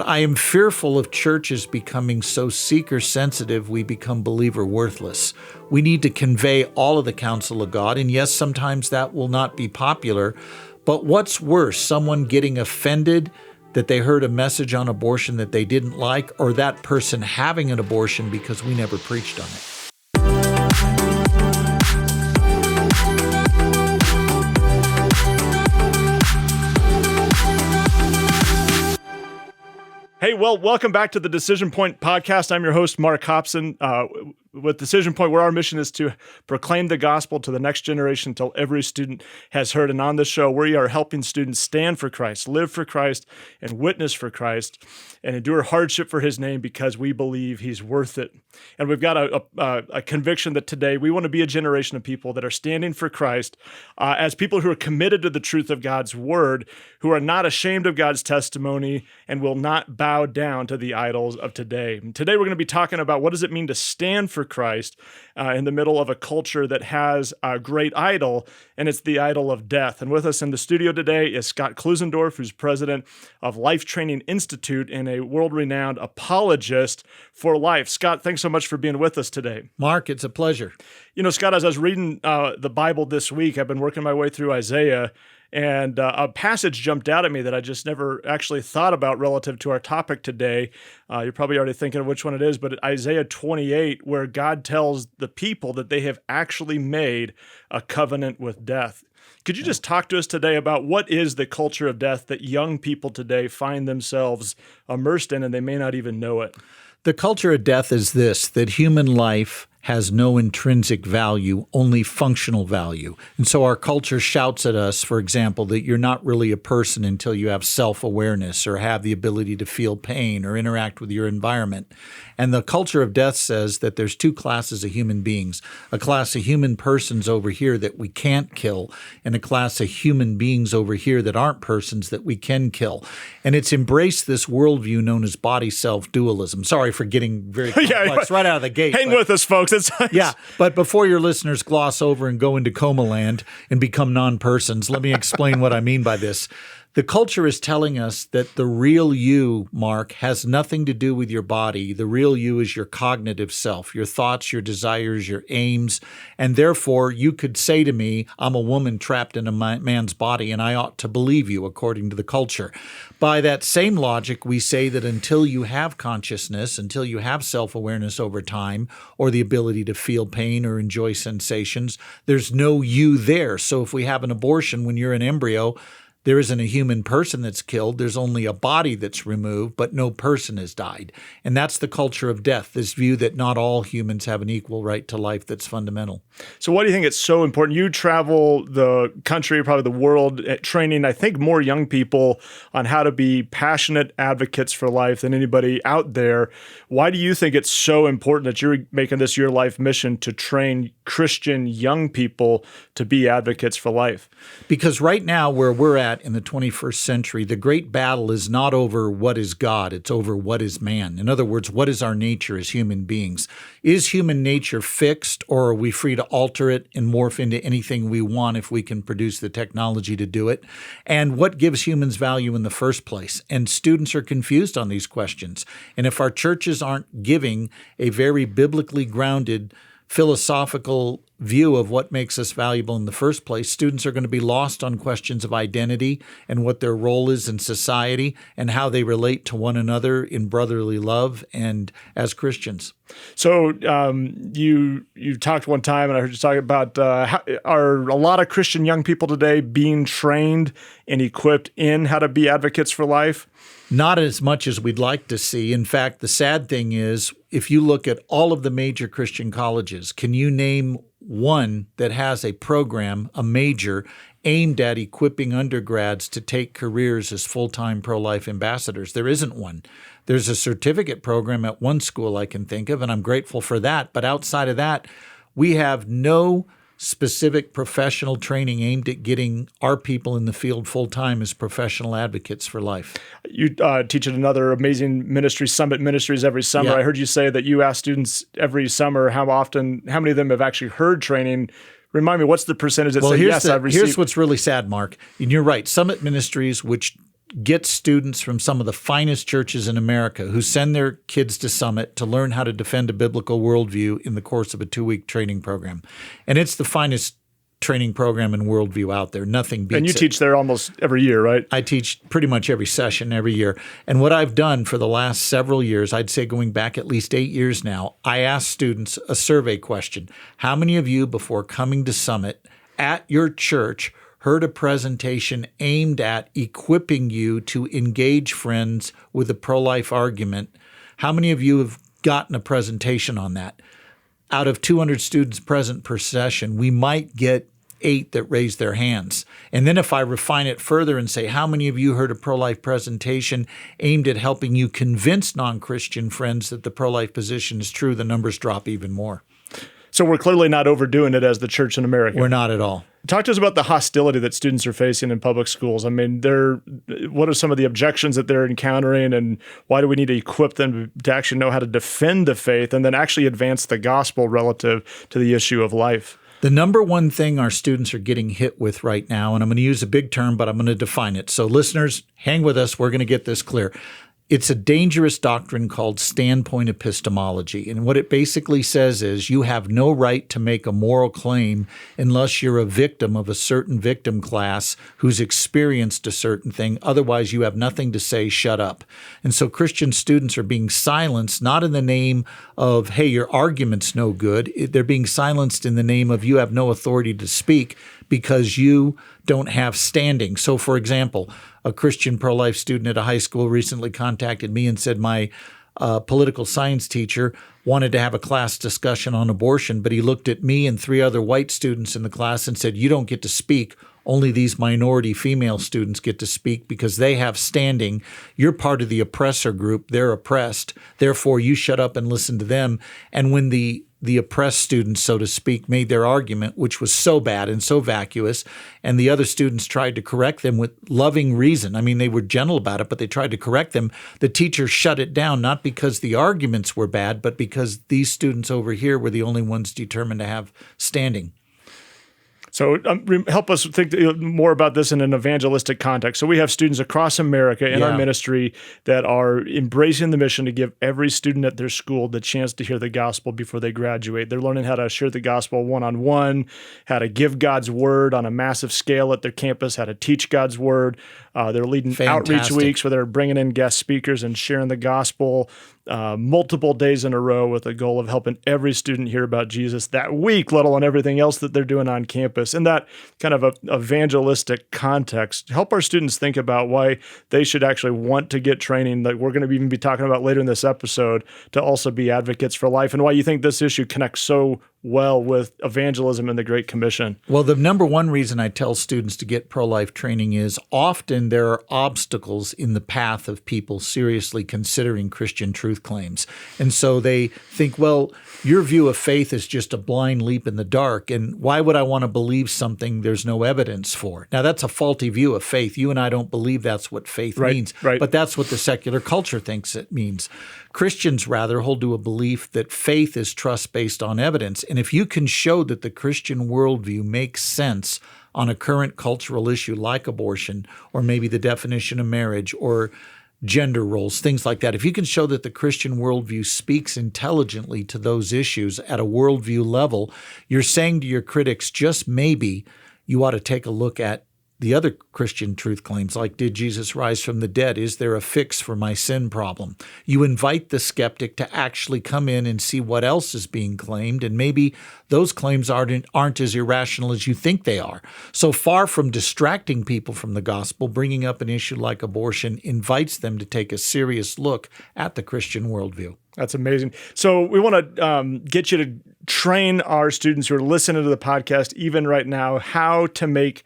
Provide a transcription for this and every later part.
I am fearful of churches becoming so seeker-sensitive we become believer worthless. We need to convey all of the counsel of God, and yes, sometimes that will not be popular, but what's worse, someone getting offended that they heard a message on abortion that they didn't like, or that person having an abortion because we never preached on it? Hey, well, welcome back to the Decision Point podcast. I'm your host, Mark Hobson. With Decision Point, where our mission is to proclaim the gospel to the next generation until every student has heard. And on this show, we are helping students stand for Christ, live for Christ, and witness for Christ, and endure hardship for his name because we believe he's worth it. And we've got a conviction that today we want to be a generation of people that are standing for Christ as people who are committed to the truth of God's word, who are not ashamed of God's testimony, and will not bow down to the idols of today. And today we're going to be talking about what does it mean to stand for Christ in the middle of a culture that has a great idol, and it's the idol of death. And with us in the studio today is Scott Klusendorf, who's president of Life Training Institute and a world-renowned apologist for life. Scott, thanks so much for being with us today. Mark, it's a pleasure. You know, Scott, as I was reading the Bible this week, I've been working my way through Isaiah, and a passage jumped out at me that I just never actually thought about relative to our topic today. You're probably already thinking of which one it is, but Isaiah 28, where God tells the people that they have actually made a covenant with death. Could you just talk to us today about what is the culture of death that young people today find themselves immersed in, and they may not even know it? The culture of death is this, that human life has no intrinsic value, only functional value. And so our culture shouts at us, for example, that you're not really a person until you have self-awareness or have the ability to feel pain or interact with your environment. And the culture of death says that there's two classes of human beings, a class of human persons over here that we can't kill, and a class of human beings over here that aren't persons that we can kill. And it's embraced this worldview known as body-self dualism. Sorry for getting very complex right out of the gate. Hang with us, folks. Yeah, but before your listeners gloss over and go into coma land and become non-persons, let me explain what I mean by this. The culture is telling us that the real you, Mark, has nothing to do with your body. The real you is your cognitive self, your thoughts, your desires, your aims, and therefore you could say to me, I'm a woman trapped in a man's body, and I ought to believe you according to the culture. By that same logic, we say that until you have consciousness, until you have self-awareness over time, or the ability to feel pain or enjoy sensations, there's no you there. So if we have an abortion when you're an embryo, there isn't a human person that's killed. There's only a body that's removed, but no person has died. And that's the culture of death, this view that not all humans have an equal right to life that's fundamental. So why do you think it's so important? You travel the country, probably the world, training, I think, more young people on how to be passionate advocates for life than anybody out there. Why do you think it's so important that you're making this your life mission to train Christian young people to be advocates for life? Because right now, where we're at in the 21st century, the great battle is not over what is God, it's over what is man. In other words, what is our nature as human beings? Is human nature fixed, or are we free to alter it and morph into anything we want if we can produce the technology to do it? And what gives humans value in the first place? And students are confused on these questions. And if our churches aren't giving a very biblically grounded philosophical view of what makes us valuable in the first place, students are going to be lost on questions of identity and what their role is in society and how they relate to one another in brotherly love and as Christians. So you talked one time, and I heard you talk about how, are a lot of Christian young people today being trained and equipped in how to be advocates for life? Not as much as we'd like to see. In fact, the sad thing is, if you look at all of the major Christian colleges, can you name one that has a program, a major, aimed at equipping undergrads to take careers as full-time pro-life ambassadors? There isn't one. There's a certificate program at one school I can think of, and I'm grateful for that. But outside of that, we have no specific professional training aimed at getting our people in the field full-time as professional advocates for life. You teach at another amazing ministry, Summit Ministries, every summer. Yeah. I heard you say that you ask students every summer how many of them have actually heard training. Remind me, what's the percentage that say, yes, I've received? Here's what's really sad, Mark. And you're right. Summit Ministries, which get students from some of the finest churches in America who send their kids to Summit to learn how to defend a biblical worldview in the course of a 2-week training program. And it's the finest training program and worldview out there. Nothing beats it. And you teach there almost every year, right? I teach pretty much every session every year. And what I've done for the last several years, I'd say going back at least 8 years now, I ask students a survey question. How many of you, before coming to Summit at your church, heard a presentation aimed at equipping you to engage friends with a pro-life argument? How many of you have gotten a presentation on that? Out of 200 students present per session, we might get 8 that raise their hands. And then if I refine it further and say, how many of you heard a pro-life presentation aimed at helping you convince non-Christian friends that the pro-life position is true, the numbers drop even more. So we're clearly not overdoing it as the church in America. We're not at all. Talk to us about the hostility that students are facing in public schools. I mean, what are some of the objections that they're encountering, and why do we need to equip them to actually know how to defend the faith and then actually advance the gospel relative to the issue of life? The number one thing our students are getting hit with right now, and I'm going to use a big term, but I'm going to define it. So listeners, hang with us. We're going to get this clear. It's a dangerous doctrine called standpoint epistemology. And what it basically says is you have no right to make a moral claim unless you're a victim of a certain victim class who's experienced a certain thing. Otherwise, you have nothing to say, shut up. And so Christian students are being silenced, not in the name of, hey, your argument's no good. They're being silenced in the name of you have no authority to speak because you don't have standing. So, for example, a Christian pro-life student at a high school recently contacted me and said my political science teacher wanted to have a class discussion on abortion, but he looked at me and 3 other white students in the class and said, you don't get to speak. Only these minority female students get to speak because they have standing. You're part of the oppressor group. They're oppressed. Therefore, you shut up and listen to them. And when the oppressed students, so to speak, made their argument, which was so bad and so vacuous, and the other students tried to correct them with loving reason. I mean, they were gentle about it, but they tried to correct them. The teacher shut it down, not because the arguments were bad, but because these students over here were the only ones determined to have standing. So help us think more about this in an evangelistic context. So we have students across America in our ministry that are embracing the mission to give every student at their school the chance to hear the gospel before they graduate. They're learning how to share the gospel one-on-one, how to give God's word on a massive scale at their campus, how to teach God's word. They're leading outreach weeks where they're bringing in guest speakers and sharing the gospel multiple days in a row with the goal of helping every student hear about Jesus that week, let alone everything else that they're doing on campus. In that kind of a evangelistic context, help our students think about why they should actually want to get training that we're going to even be talking about later in this episode to also be advocates for life, and why you think this issue connects so well with evangelism and the Great Commission. Well, the number one reason I tell students to get pro-life training is often there are obstacles in the path of people seriously considering Christian truth claims. And so they think, well, your view of faith is just a blind leap in the dark, and why would I want to believe something there's no evidence for? Now, that's a faulty view of faith. You and I don't believe that's what faith means, but that's what the secular culture thinks it means. Christians, rather, hold to a belief that faith is trust based on evidence. And if you can show that the Christian worldview makes sense on a current cultural issue like abortion, or maybe the definition of marriage, or gender roles, things like that, if you can show that the Christian worldview speaks intelligently to those issues at a worldview level, you're saying to your critics, just maybe you ought to take a look at the other Christian truth claims, like did Jesus rise from the dead? Is there a fix for my sin problem? You invite the skeptic to actually come in and see what else is being claimed, and maybe those claims aren't as irrational as you think they are. So far from distracting people from the gospel, bringing up an issue like abortion invites them to take a serious look at the Christian worldview. That's amazing. So we want to get you to train our students who are listening to the podcast even right now how to make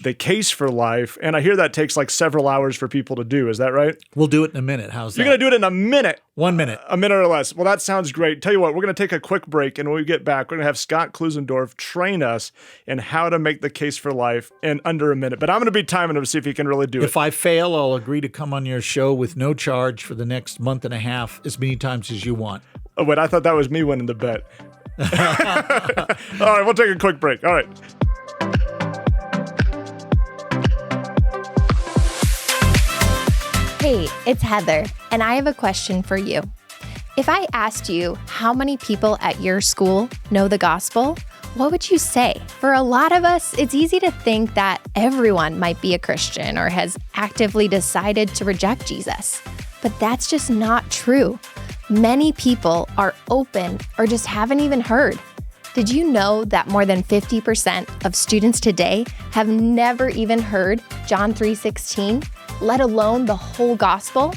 the case for life. And I hear that takes like several hours for people to do. Is that right? We'll do it in a minute. How's that? You're going to do it in a minute. 1 minute. A minute or less. Well, that sounds great. Tell you what, we're going to take a quick break, and when we get back, we're going to have Scott Klusendorf train us in how to make the case for life in under a minute. But I'm going to be timing him to see if he can really do it. If I fail, I'll agree to come on your show with no charge for the next month and a half, as many times as you want. Oh, wait, I thought that was me winning the bet. All right, we'll take a quick break. All right. Hey, it's Heather, and I have a question for you. If I asked you how many people at your school know the gospel, what would you say? For a lot of us, it's easy to think that everyone might be a Christian or has actively decided to reject Jesus. But that's just not true. Many people are open or just haven't even heard. Did you know that more than 50% of students today have never even heard John 3:16, let alone the whole gospel?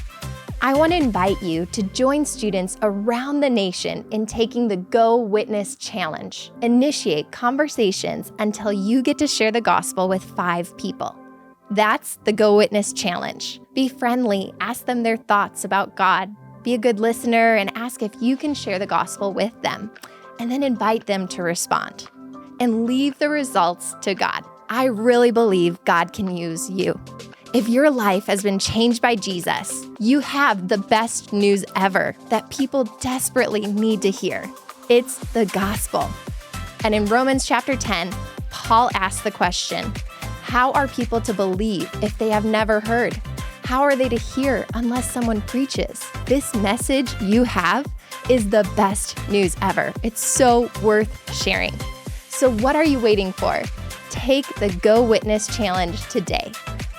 I want to invite you to join students around the nation in taking the Go Witness Challenge. Initiate conversations until you get to share the gospel with 5 people. That's the Go Witness Challenge. Be friendly, ask them their thoughts about God, be a good listener, and ask if you can share the gospel with them, and then invite them to respond. And leave the results to God. I really believe God can use you. If your life has been changed by Jesus, you have the best news ever that people desperately need to hear. It's the gospel. And in Romans chapter 10, Paul asks the question, how are people to believe if they have never heard? How are they to hear unless someone preaches? This message you have is the best news ever. It's so worth sharing. So what are you waiting for? Take the Go Witness Challenge today.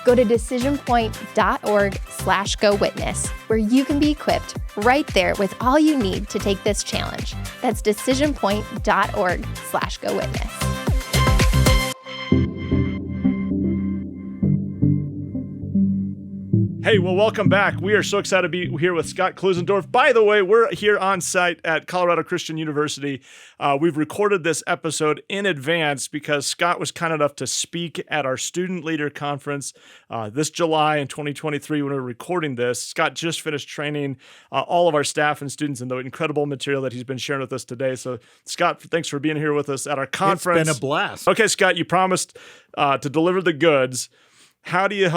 Go to decisionpoint.org/GoWitness, where you can be equipped right there with all you need to take this challenge. That's decisionpoint.org/GoWitness. Hey, well, welcome back. We are so excited to be here with Scott Klusendorf. By the way, we're here on site at Colorado Christian University. We've recorded this episode in advance because Scott was kind enough to speak at our Student Leader Conference this July in 2023 when we were recording this. Scott just finished training all of our staff and students in the incredible material that he's been sharing with us today. So, Scott, thanks for being here with us at our conference. It's been a blast. Okay, Scott, you promised to deliver the goods. How do you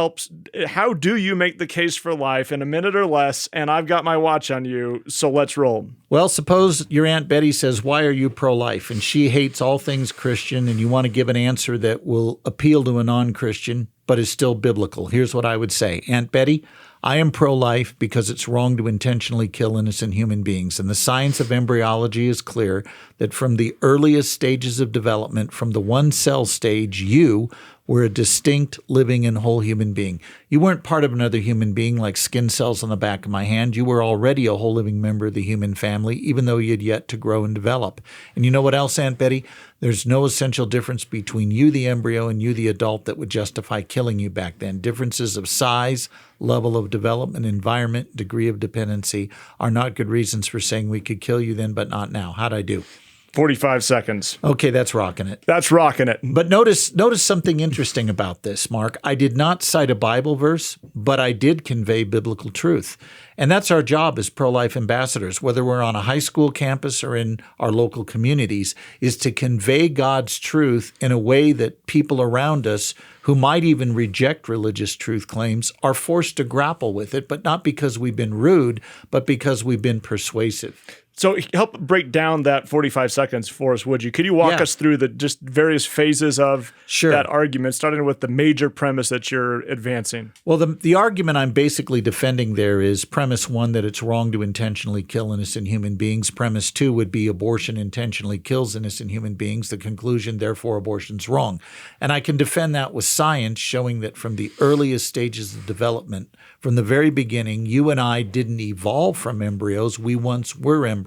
make the case for life in a minute or less? And I've got my watch on you, so let's roll. Well, suppose your Aunt Betty says, why are you pro-life? And she hates all things Christian, and you want to give an answer that will appeal to a non-Christian, but is still biblical. Here's what I would say. Aunt Betty, I am pro-life because it's wrong to intentionally kill innocent human beings. And the science of embryology is clear that from the earliest stages of development, from the one-cell stage, you were a distinct, living, and whole human being. You weren't part of another human being like skin cells on the back of my hand. You were already a whole living member of the human family, even though you had yet to grow and develop. And you know what else, Aunt Betty? There's no essential difference between you, the embryo, and you, the adult, that would justify killing you back then. Differences of size, level of development, environment, degree of dependency are not good reasons for saying we could kill you then, but not now. How'd I do? 45 seconds. Okay, that's rocking it. That's rocking it. But notice something interesting about this, Mark. I did not cite a Bible verse, but I did convey biblical truth. And that's our job as pro-life ambassadors, whether we're on a high school campus or in our local communities, is to convey God's truth in a way that people around us who might even reject religious truth claims are forced to grapple with it, but not because we've been rude, but because we've been persuasive. So help break down that 45 seconds for us, would you? Could you walk us through the just various phases of that argument, starting with the major premise that you're advancing? Well, the argument I'm basically defending there is premise 1, that it's wrong to intentionally kill innocent human beings. Premise 2 would be abortion intentionally kills innocent human beings. The conclusion, therefore, abortion's wrong. And I can defend that with science showing that from the earliest stages of development, from the very beginning, you and I didn't evolve from embryos. We once were embryos.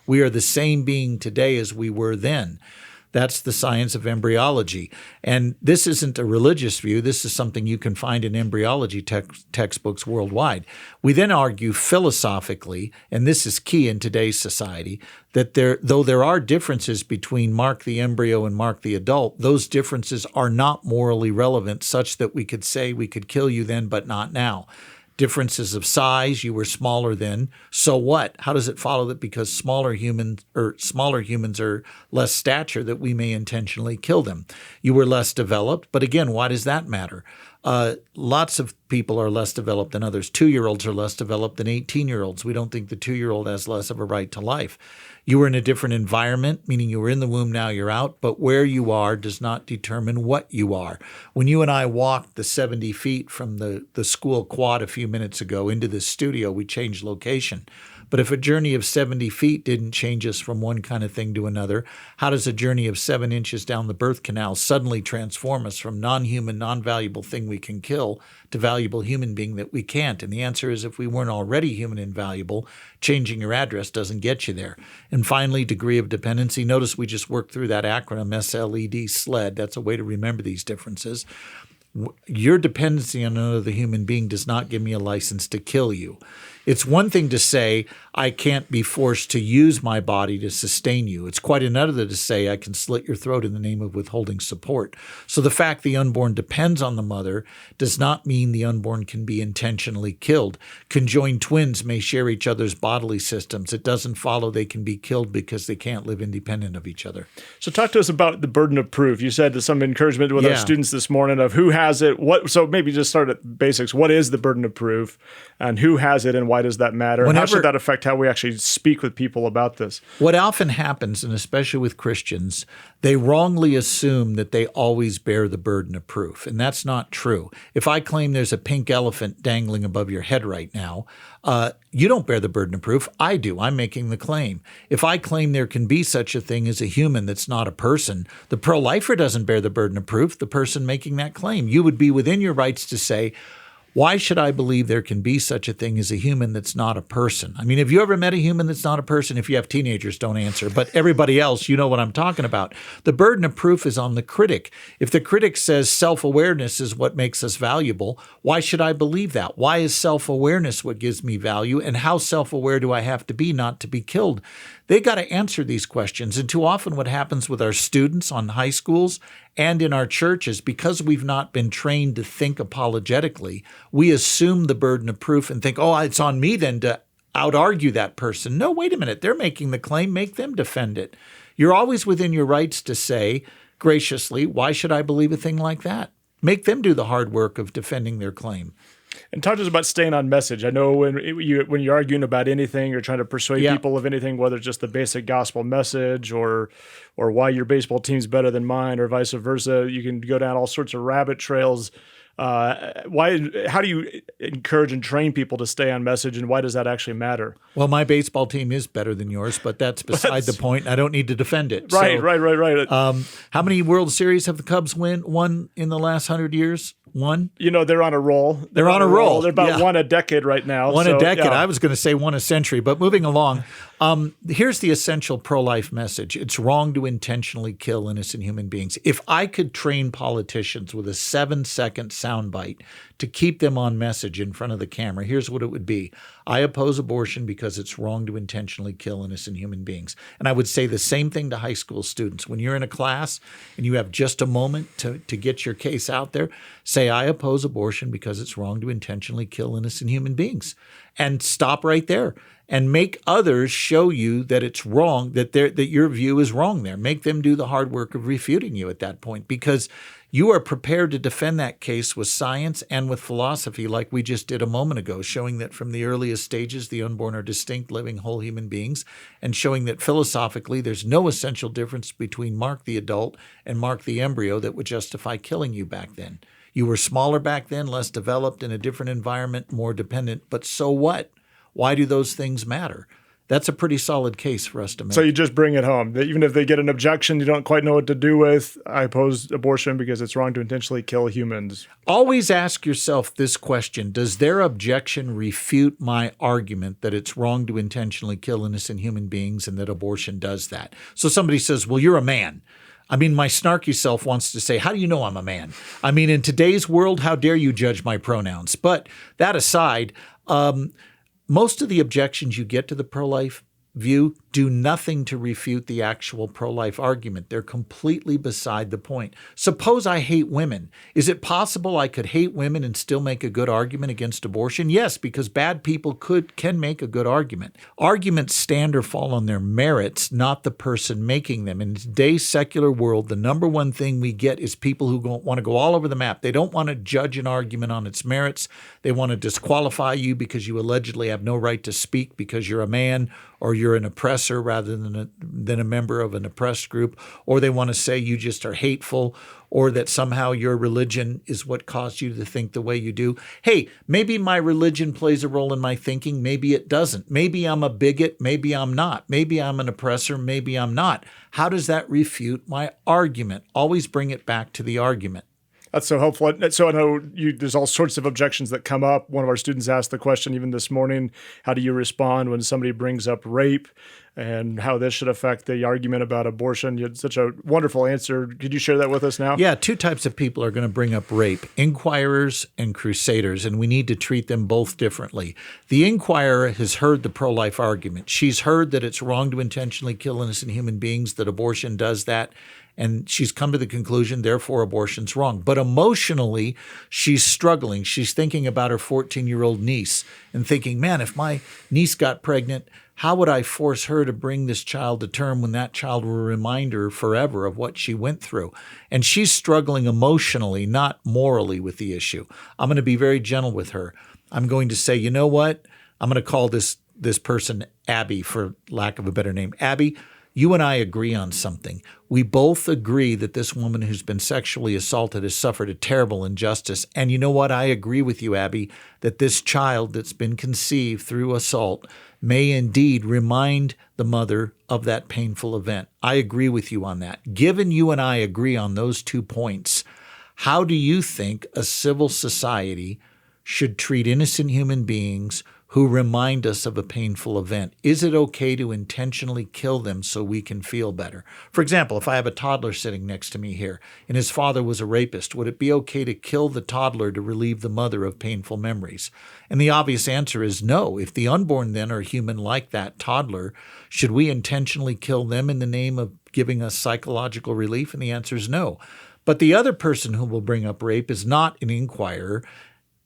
We are the same being today as we were then. That's the science of embryology. And this isn't a religious view. This is something you can find in embryology textbooks worldwide. We then argue philosophically, and this is key in today's society, that though there are differences between Mark the embryo and Mark the adult, those differences are not morally relevant such that we could say we could kill you then, but not now. Differences of size, you were smaller then. So what? How does it follow that because smaller humans are less stature that we may intentionally kill them? You were less developed, but again, why does that matter? Lots of people are less developed than others. 2-year-olds are less developed than 18-year-olds. We don't think the 2-year-old has less of a right to life. You were in a different environment, meaning you were in the womb, now you're out, but where you are does not determine what you are. When you and I walked the 70 feet from the school quad a few minutes ago into this studio, we changed location. But if a journey of 70 feet didn't change us from one kind of thing to another, how does a journey of 7 inches down the birth canal suddenly transform us from non-human, non-valuable thing we can kill to valuable human being that we can't? And the answer is, if we weren't already human and valuable, changing your address doesn't get you there. And finally, degree of dependency. Notice we just worked through that acronym SLED, SLED. That's a way to remember these differences. Your dependency on another human being does not give me a license to kill you. It's one thing to say, I can't be forced to use my body to sustain you. It's quite another to say, I can slit your throat in the name of withholding support. So the fact the unborn depends on the mother does not mean the unborn can be intentionally killed. Conjoined twins may share each other's bodily systems. It doesn't follow they can be killed because they can't live independent of each other. So talk to us about the burden of proof. You said some encouragement with our students this morning of who has it. So maybe just start at basics. What is the burden of proof, and who has it, and why does that matter? And how should that affect how we actually speak with people about this? What often happens, and especially with Christians, they wrongly assume that they always bear the burden of proof, and that's not true. If I claim there's a pink elephant dangling above your head right now, you don't bear the burden of proof. I do. I'm making the claim. If I claim there can be such a thing as a human that's not a person, the pro-lifer doesn't bear the burden of proof, the person making that claim. You would be within your rights to say, why should I believe there can be such a thing as a human that's not a person? I mean, have you ever met a human that's not a person? If you have teenagers, don't answer. But everybody else, you know what I'm talking about. The burden of proof is on the critic. If the critic says self-awareness is what makes us valuable, why should I believe that? Why is self-awareness what gives me value? And how self-aware do I have to be not to be killed? They got to answer these questions. And too often what happens with our students on high schools and in our churches, because we've not been trained to think apologetically, we assume the burden of proof and think, oh, it's on me then to out-argue that person. No, wait a minute. They're making the claim. Make them defend it. You're always within your rights to say graciously, why should I believe a thing like that? Make them do the hard work of defending their claim. And talk to us about staying on message. I know when you're arguing about anything or trying to persuade people of anything, whether it's just the basic gospel message or why your baseball team's better than mine or vice versa, you can go down all sorts of rabbit trails. How do you encourage and train people to stay on message, and why does that actually matter? Well, my baseball team is better than yours, but that's beside the point. I don't need to defend it. Right. How many World Series have the Cubs won in the last 100 years? One? You know, they're on a roll. They're on a roll. They're about one a decade right now. One a decade. I was going to say one a century, but moving along. Here's the essential pro-life message. It's wrong to intentionally kill innocent human beings. If I could train politicians with a 7-second soundbite to keep them on message in front of the camera, here's what it would be. I oppose abortion because it's wrong to intentionally kill innocent human beings. And I would say the same thing to high school students. When you're in a class and you have just a moment to get your case out there, say, I oppose abortion because it's wrong to intentionally kill innocent human beings. And stop right there. And make others show you that it's wrong, that your view is wrong there. Make them do the hard work of refuting you at that point, because you are prepared to defend that case with science and with philosophy like we just did a moment ago, showing that from the earliest stages, the unborn are distinct, living, whole human beings, and showing that philosophically there's no essential difference between Mark the adult and Mark the embryo that would justify killing you back then. You were smaller back then, less developed, in a different environment, more dependent, but so what? Why do those things matter? That's a pretty solid case for us to make. So you just bring it home. That even if they get an objection you don't quite know what to do with, I oppose abortion because it's wrong to intentionally kill humans. Always ask yourself this question. Does their objection refute my argument that it's wrong to intentionally kill innocent human beings and that abortion does that? So somebody says, well, you're a man. I mean, my snarky self wants to say, how do you know I'm a man? I mean, in today's world, how dare you judge my pronouns? But that aside, most of the objections you get to the pro-life view do nothing to refute the actual pro-life argument. They're completely beside the point. Suppose I hate women. Is it possible I could hate women and still make a good argument against abortion? Yes, because bad people can make a good argument. Arguments stand or fall on their merits, not the person making them. In today's secular world, the number one thing we get is people who want to go all over the map. They don't want to judge an argument on its merits. They want to disqualify you because you allegedly have no right to speak because you're a man or you're an oppressor rather than a member of an oppressed group, or they want to say you just are hateful, or that somehow your religion is what caused you to think the way you do. Hey, maybe my religion plays a role in my thinking. Maybe it doesn't. Maybe I'm a bigot. Maybe I'm not. Maybe I'm an oppressor. Maybe I'm not. How does that refute my argument? Always bring it back to the argument. That's so helpful. So I know there's all sorts of objections that come up. One of our students asked the question even this morning, how do you respond when somebody brings up rape and how this should affect the argument about abortion? You had such a wonderful answer. Could you share that with us now? Yeah, two types of people are going to bring up rape, inquirers and crusaders, and we need to treat them both differently. The inquirer has heard the pro-life argument. She's heard that it's wrong to intentionally kill innocent human beings, that abortion does that. And she's come to the conclusion, therefore, abortion's wrong. But emotionally, she's struggling. She's thinking about her 14-year-old niece and thinking, man, if my niece got pregnant, how would I force her to bring this child to term when that child will remind her forever of what she went through? And she's struggling emotionally, not morally with the issue. I'm going to be very gentle with her. I'm going to say, you know what? I'm going to call this person Abby, for lack of a better name. Abby, you and I agree on something. We both agree that this woman who's been sexually assaulted has suffered a terrible injustice. And you know what? I agree with you, Abby, that this child that's been conceived through assault may indeed remind the mother of that painful event. I agree with you on that. Given you and I agree on those 2 points, how do you think a civil society should treat innocent human beings who remind us of a painful event? Is it okay to intentionally kill them so we can feel better? For example, if I have a toddler sitting next to me here and his father was a rapist, would it be okay to kill the toddler to relieve the mother of painful memories? And the obvious answer is no. If the unborn then are human like that toddler, should we intentionally kill them in the name of giving us psychological relief? And the answer is no. But the other person who will bring up rape is not an inquirer.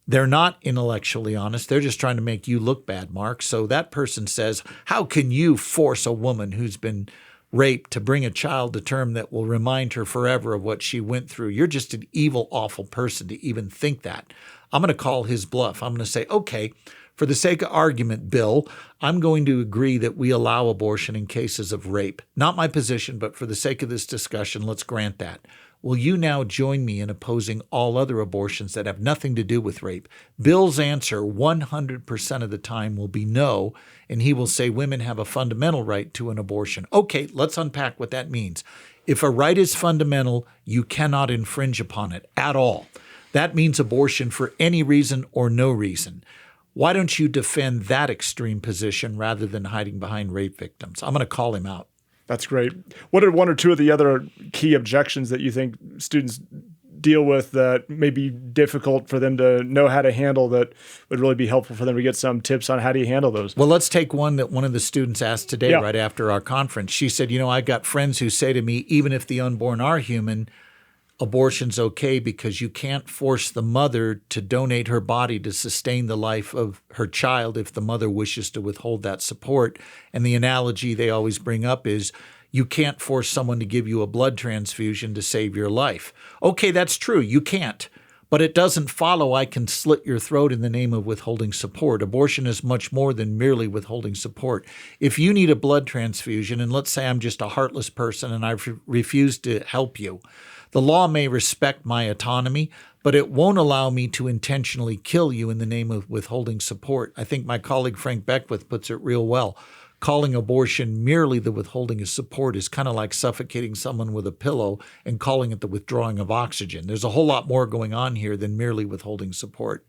They're not intellectually honest. They're just trying to make you look bad, Mark. So that person says, how can you force a woman who's been raped to bring a child to term that will remind her forever of what she went through? You're just an evil, awful person to even think that. I'm going to call his bluff. I'm going to say, okay, for the sake of argument, Bill, I'm going to agree that we allow abortion in cases of rape. Not my position, but for the sake of this discussion, let's grant that. Will you now join me in opposing all other abortions that have nothing to do with rape? Bill's answer 100% of the time will be no, and he will say women have a fundamental right to an abortion. Okay, let's unpack what that means. If a right is fundamental, you cannot infringe upon it at all. That means abortion for any reason or no reason. Why don't you defend that extreme position rather than hiding behind rape victims? I'm going to call him out. That's great. What are one or two of the other key objections that you think students deal with that may be difficult for them to know how to handle that would really be helpful for them to get some tips on how do you handle those? Well, let's take one that one of the students asked today right after our conference. She said, I've got friends who say to me, even if the unborn are human, abortion's okay because you can't force the mother to donate her body to sustain the life of her child if the mother wishes to withhold that support. And the analogy they always bring up is you can't force someone to give you a blood transfusion to save your life. Okay, that's true. You can't. But it doesn't follow I can slit your throat in the name of withholding support. Abortion is much more than merely withholding support. If you need a blood transfusion, and let's say I'm just a heartless person and I refuse to help you, the law may respect my autonomy, but it won't allow me to intentionally kill you in the name of withholding support. I think my colleague Frank Beckwith puts it real well. Calling abortion merely the withholding of support is kind of like suffocating someone with a pillow and calling it the withdrawing of oxygen. There's a whole lot more going on here than merely withholding support.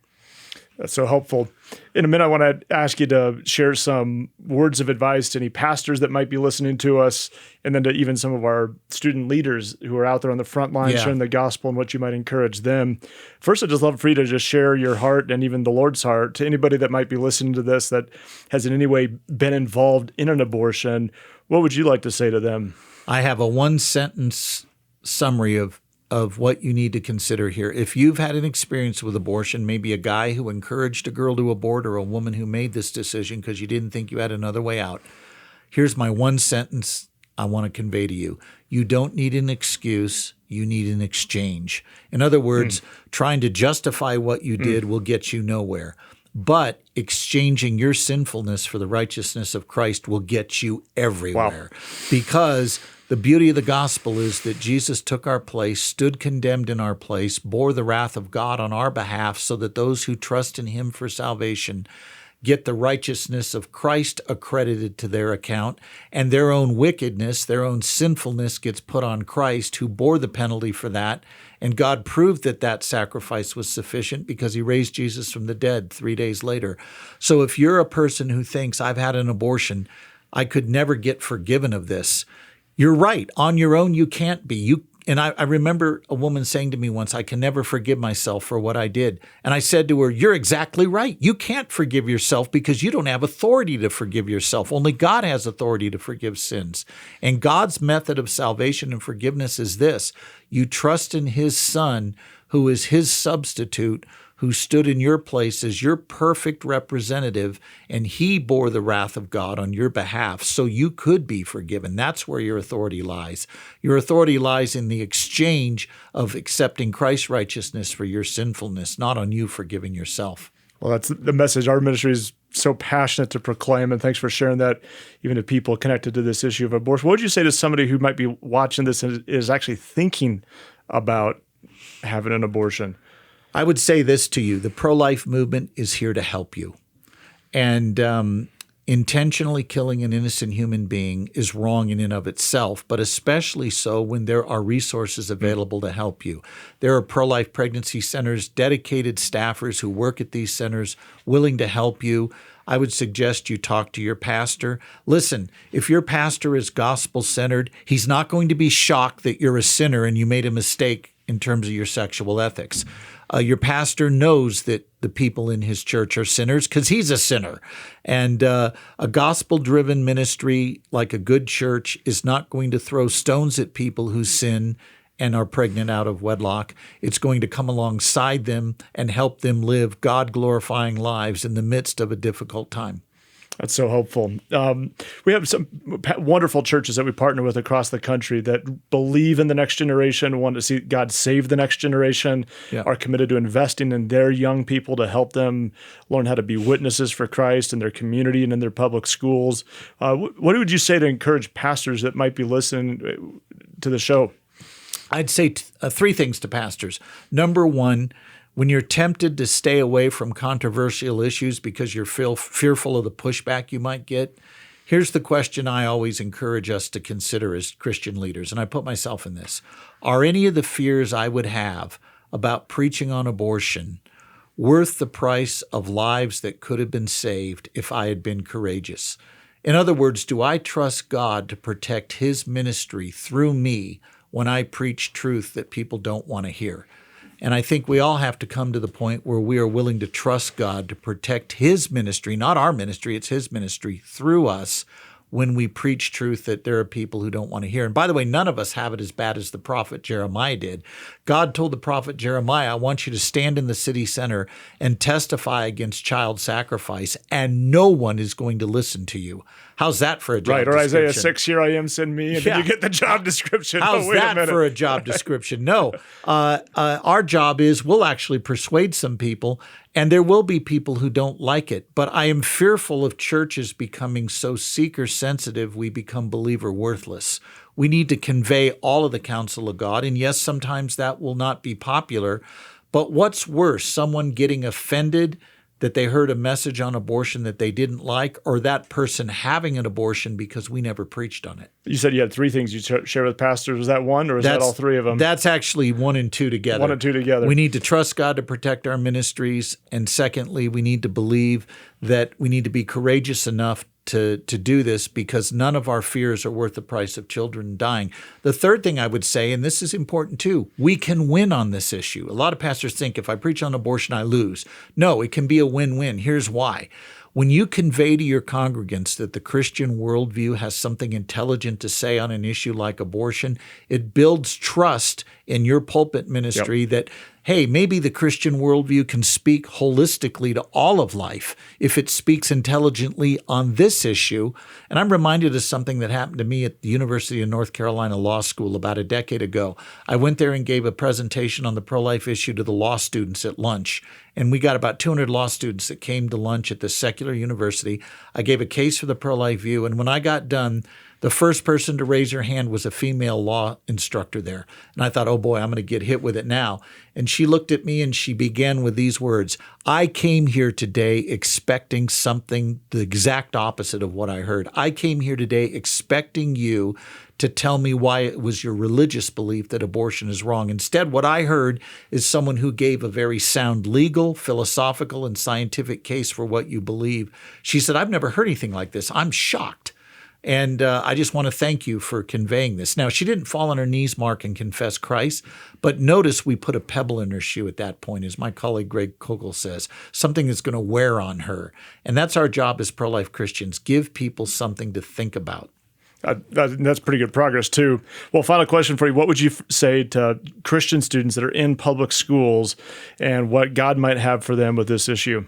That's so helpful. In a minute, I want to ask you to share some words of advice to any pastors that might be listening to us, and then to even some of our student leaders who are out there on the front line sharing the gospel and what you might encourage them. First, I'd just love for you to just share your heart and even the Lord's heart to anybody that might be listening to this that has in any way been involved in an abortion. What would you like to say to them? I have a one-sentence summary of what you need to consider here. If you've had an experience with abortion, maybe a guy who encouraged a girl to abort or a woman who made this decision because you didn't think you had another way out, here's my one sentence I want to convey to you. You don't need an excuse. You need an exchange. In other words, trying to justify what you did will get you nowhere. But exchanging your sinfulness for the righteousness of Christ will get you everywhere. Wow. Because the beauty of the gospel is that Jesus took our place, stood condemned in our place, bore the wrath of God on our behalf so that those who trust in him for salvation get the righteousness of Christ accredited to their account, and their own wickedness, their own sinfulness gets put on Christ, who bore the penalty for that. And God proved that that sacrifice was sufficient because he raised Jesus from the dead 3 days later. So if you're a person who thinks, I've had an abortion, I could never get forgiven of this, you're right. On your own, you can't be. And I remember a woman saying to me once, I can never forgive myself for what I did. And I said to her, you're exactly right. You can't forgive yourself because you don't have authority to forgive yourself. Only God has authority to forgive sins. And God's method of salvation and forgiveness is this. You trust in his Son, who is his substitute, who stood in your place as your perfect representative, and he bore the wrath of God on your behalf so you could be forgiven. That's where your authority lies. Your authority lies in the exchange of accepting Christ's righteousness for your sinfulness, not on you forgiving yourself. Well, that's the message our ministry is so passionate to proclaim, and thanks for sharing that even to people connected to this issue of abortion. What would you say to somebody who might be watching this and is actually thinking about having an abortion? I would say this to you. The pro-life movement is here to help you. And intentionally killing an innocent human being is wrong in and of itself, but especially so when there are resources available to help you. There are pro-life pregnancy centers, dedicated staffers who work at these centers willing to help you. I would suggest you talk to your pastor. Listen, if your pastor is gospel-centered, he's not going to be shocked that you're a sinner and you made a mistake in terms of your sexual ethics. Your pastor knows that the people in his church are sinners because he's a sinner. And a gospel-driven ministry like a good church is not going to throw stones at people who sin and are pregnant out of wedlock. It's going to come alongside them and help them live God-glorifying lives in the midst of a difficult time. That's so helpful. We have some wonderful churches that we partner with across the country that believe in the next generation, want to see God save the next generation, are committed to investing in their young people to help them learn how to be witnesses for Christ in their community and in their public schools. What would you say to encourage pastors that might be listening to the show? I'd say three things to pastors. Number one, when you're tempted to stay away from controversial issues because you're fearful of the pushback you might get, here's the question I always encourage us to consider as Christian leaders, and I put myself in this. Are any of the fears I would have about preaching on abortion worth the price of lives that could have been saved if I had been courageous? In other words, do I trust God to protect his ministry through me when I preach truth that people don't want to hear? And I think we all have to come to the point where we are willing to trust God to protect his ministry, not our ministry, it's his ministry, through us when we preach truth that there are people who don't want to hear. And by the way, none of us have it as bad as the prophet Jeremiah did. God told the prophet Jeremiah, I want you to stand in the city center and testify against child sacrifice, and no one is going to listen to you. How's that for a job description? Right, or Isaiah 6, here I am, send me, and then you get the job description. How's that for a job description? No. Our job is we'll actually persuade some people, and there will be people who don't like it. But I am fearful of churches becoming so seeker-sensitive we become believer-worthless. We need to convey all of the counsel of God, and yes, sometimes that will not be popular. But what's worse, someone getting offended that they heard a message on abortion that they didn't like, or that person having an abortion because we never preached on it. You said you had three things you share with pastors. Was that one, or is that all three of them? That's actually 1 and 2 together. 1 and 2 together. We need to trust God to protect our ministries. And secondly, we need to believe that we need to be courageous enough to do this, because none of our fears are worth the price of children dying. The third thing I would say, and this is important too, we can win on this issue. A lot of pastors think if I preach on abortion, I lose. No, it can be a win-win. Here's why. When you convey to your congregants that the Christian worldview has something intelligent to say on an issue like abortion, it builds trust in your pulpit ministry that, hey, maybe the Christian worldview can speak holistically to all of life if it speaks intelligently on this issue. And I'm reminded of something that happened to me at the University of North Carolina Law School about a decade ago. I went there and gave a presentation on the pro-life issue to the law students at lunch. And we got about 200 law students that came to lunch at this secular university. I gave a case for the pro-life view. And when I got done, the first person to raise her hand was a female law instructor there. And I thought, oh boy, I'm going to get hit with it now. And she looked at me and she began with these words: I came here today expecting something the exact opposite of what I heard. I came here today expecting you to tell me why it was your religious belief that abortion is wrong. Instead, what I heard is someone who gave a very sound legal, philosophical, and scientific case for what you believe. She said, I've never heard anything like this. I'm shocked. And I just want to thank you for conveying this. Now, she didn't fall on her knees, Mark, and confess Christ, but notice we put a pebble in her shoe at that point, as my colleague Greg Kogel says, something that's going to wear on her. And that's our job as pro-life Christians, give people something to think about. That's pretty good progress, too. Well, final question for you. What would you say to Christian students that are in public schools and what God might have for them with this issue?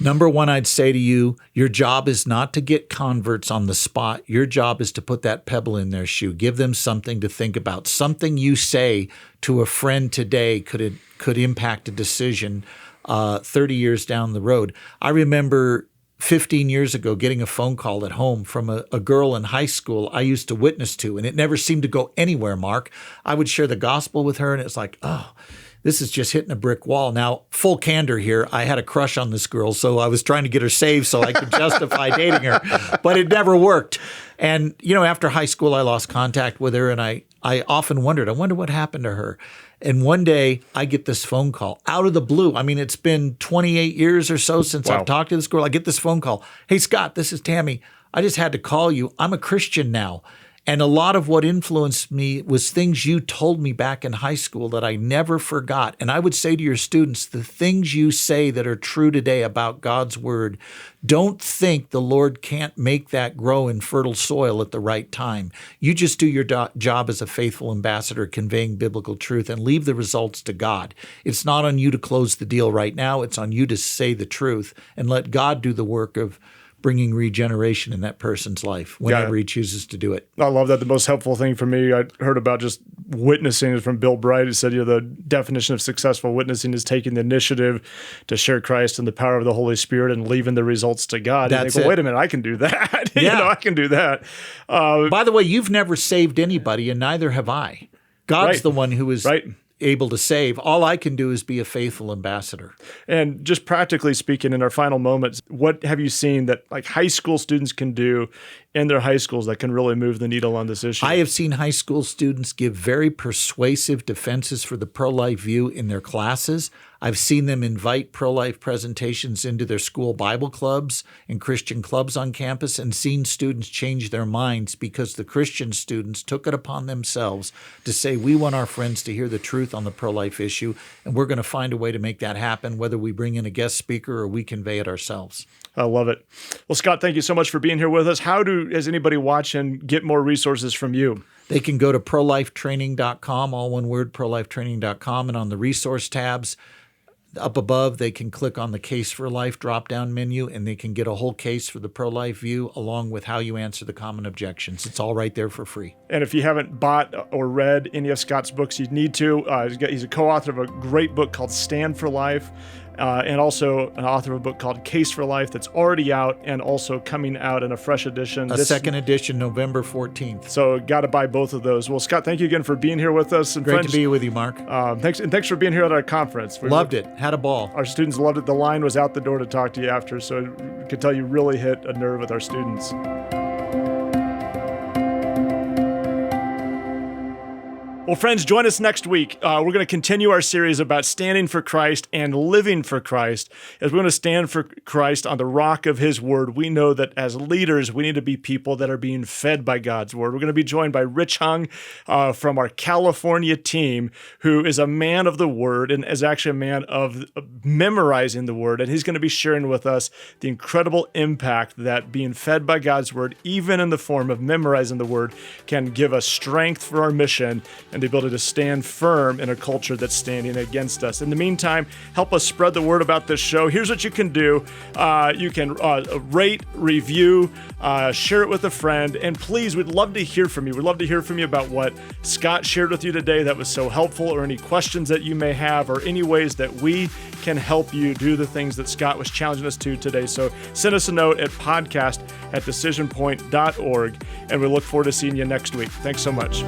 Number one, I'd say to you, your job is not to get converts on the spot. Your job is to put that pebble in their shoe. Give them something to think about. Something you say to a friend today could impact a decision 30 years down the road. I remember 15 years ago getting a phone call at home from a girl in high school I used to witness to, and it never seemed to go anywhere, Mark. I would share the gospel with her, and it's like, oh, this is just hitting a brick wall. Now, full candor here, I had a crush on this girl, so I was trying to get her saved so I could justify dating her, but it never worked. And, after high school, I lost contact with her, and I often wondered, I wonder what happened to her. And one day, I get this phone call out of the blue. I mean, it's been 28 years or so since I've talked to this girl. I get this phone call. Hey, Scott, this is Tammy. I just had to call you. I'm a Christian now. And a lot of what influenced me was things you told me back in high school that I never forgot. And I would say to your students, the things you say that are true today about God's word, don't think the Lord can't make that grow in fertile soil at the right time. You just do your job as a faithful ambassador conveying biblical truth and leave the results to God. It's not on you to close the deal right now. It's on you to say the truth and let God do the work of bringing regeneration in that person's life whenever he chooses to do it. I love that. The most helpful thing for me I heard about just witnessing is from Bill Bright. He said, the definition of successful witnessing is taking the initiative to share Christ and the power of the Holy Spirit and leaving the results to God. That's you think, well, wait a minute, I can do that. Yeah. I can do that. By the way, you've never saved anybody, and neither have I. God's the one who is able to save. All I can do is be a faithful ambassador. And just practically speaking, in our final moments, what have you seen that high school students can do in their high schools that can really move the needle on this issue? I have seen high school students give very persuasive defenses for the pro-life view in their classes. I've seen them invite pro-life presentations into their school Bible clubs and Christian clubs on campus, and seen students change their minds because the Christian students took it upon themselves to say, we want our friends to hear the truth on the pro-life issue, and we're going to find a way to make that happen, whether we bring in a guest speaker or we convey it ourselves. I love it. Well, Scott, thank you so much for being here with us. How does anybody watching get more resources from you? They can go to prolifetraining.com, all one word, prolifetraining.com, and on the resource tabs up above, they can click on the Case for Life drop-down menu, and they can get a whole case for the pro-life view along with how you answer the common objections. It's all right there for free. And if you haven't bought or read any of Scott's books, you need to. He's a co-author of a great book called Stand for Life. and also an author of a book called Case for Life that's already out and also coming out in a fresh edition. A second edition, November 14th. So got to buy both of those. Well, Scott, thank you again for being here with us. And Great friends, to be with you, Mark. thanks for being here at our conference. Loved it. Had a ball. Our students loved it. The line was out the door to talk to you after, so I could tell you really hit a nerve with our students. Well, friends, join us next week. We're going to continue our series about standing for Christ and living for Christ. As we're going to stand for Christ on the rock of his word, we know that as leaders, we need to be people that are being fed by God's word. We're going to be joined by Rich Hung from our California team, who is a man of the word and is actually a man of memorizing the word. And he's going to be sharing with us the incredible impact that being fed by God's word, even in the form of memorizing the word, can give us strength for our mission and the ability to stand firm in a culture that's standing against us. In the meantime, help us spread the word about this show. Here's what you can do. You can rate, review, share it with a friend, and please, we'd love to hear from you. We'd love to hear from you about what Scott shared with you today that was so helpful, or any questions that you may have, or any ways that we can help you do the things that Scott was challenging us to today. So send us a note at podcast@decisionpoint.org, and we look forward to seeing you next week. Thanks so much.